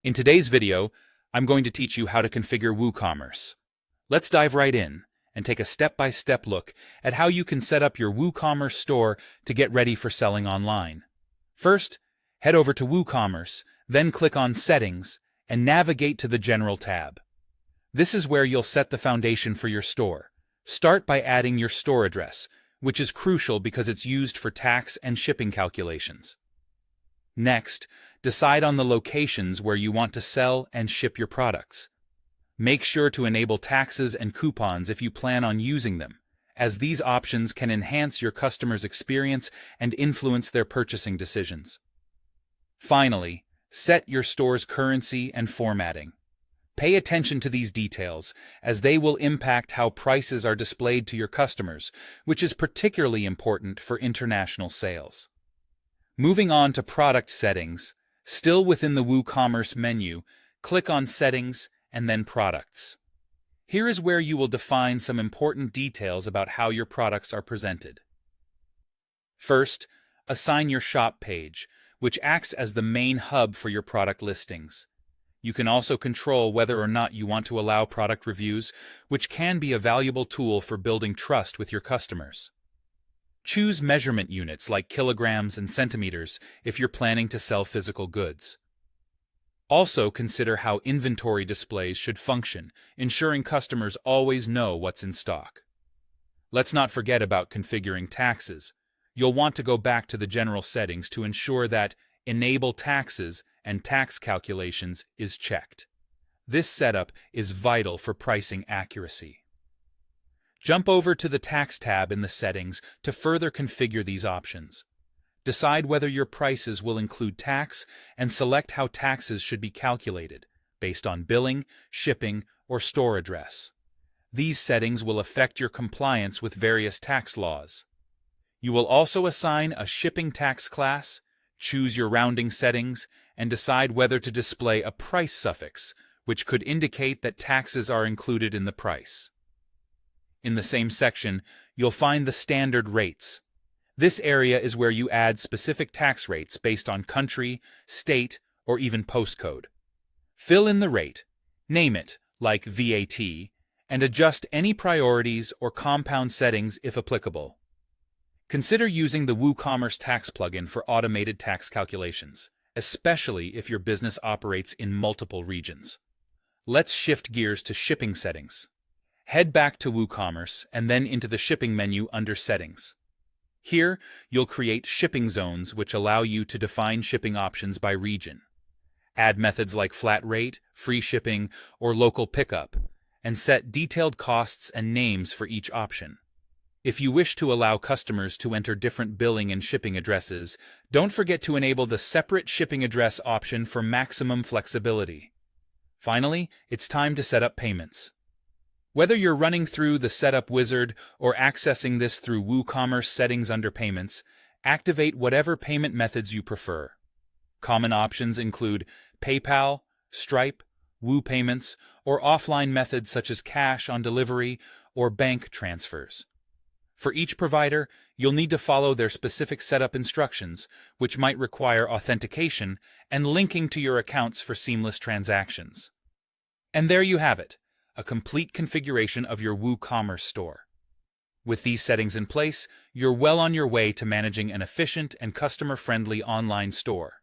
In today's video, I'm going to teach you how to configure WooCommerce. Let's dive right in and take a step-by-step look at how you can set up your WooCommerce store to get ready for selling online. First, head over to WooCommerce, then click on Settings and navigate to the General tab. This is where you'll set the foundation for your store. Start by adding your store address, which is crucial because it's used for tax and shipping calculations. Next, decide on the locations where you want to sell and ship your products. Make sure to enable taxes and coupons if you plan on using them, as these options can enhance your customers' experience and influence their purchasing decisions. Finally, set your store's currency and formatting. Pay attention to these details, as they will impact how prices are displayed to your customers, which is particularly important for international sales. Moving on to product settings, still within the WooCommerce menu, click on Settings and then Products. Here is where you will define some important details about how your products are presented. First, assign your shop page, which acts as the main hub for your product listings. You can also control whether or not you want to allow product reviews, which can be a valuable tool for building trust with your customers. Choose measurement units like kilograms and centimeters if you're planning to sell physical goods. Also consider how inventory displays should function, ensuring customers always know what's in stock. Let's not forget about configuring taxes. You'll want to go back to the general settings to ensure that Enable Taxes and Tax Calculations is checked. This setup is vital for pricing accuracy. Jump over to the Tax tab in the settings to further configure these options. Decide whether your prices will include tax and select how taxes should be calculated, based on billing, shipping, or store address. These settings will affect your compliance with various tax laws. You will also assign a shipping tax class, choose your rounding settings, and decide whether to display a price suffix, which could indicate that taxes are included in the price. In the same section, you'll find the standard rates. This area is where you add specific tax rates based on country, state, or even postcode. Fill in the rate, name it, like VAT, and adjust any priorities or compound settings if applicable. Consider using the WooCommerce tax plugin for automated tax calculations, especially if your business operates in multiple regions. Let's shift gears to shipping settings. Head back to WooCommerce and then into the shipping menu under Settings. Here, you'll create shipping zones which allow you to define shipping options by region. Add methods like flat rate, free shipping, or local pickup, and set detailed costs and names for each option. If you wish to allow customers to enter different billing and shipping addresses, don't forget to enable the separate shipping address option for maximum flexibility. Finally, it's time to set up payments. Whether you're running through the Setup Wizard or accessing this through WooCommerce settings under Payments, activate whatever payment methods you prefer. Common options include PayPal, Stripe, WooPayments, or offline methods such as cash on delivery or bank transfers. For each provider, you'll need to follow their specific setup instructions, which might require authentication and linking to your accounts for seamless transactions. And there you have it, a complete configuration of your WooCommerce store. With these settings in place, you're well on your way to managing an efficient and customer-friendly online store.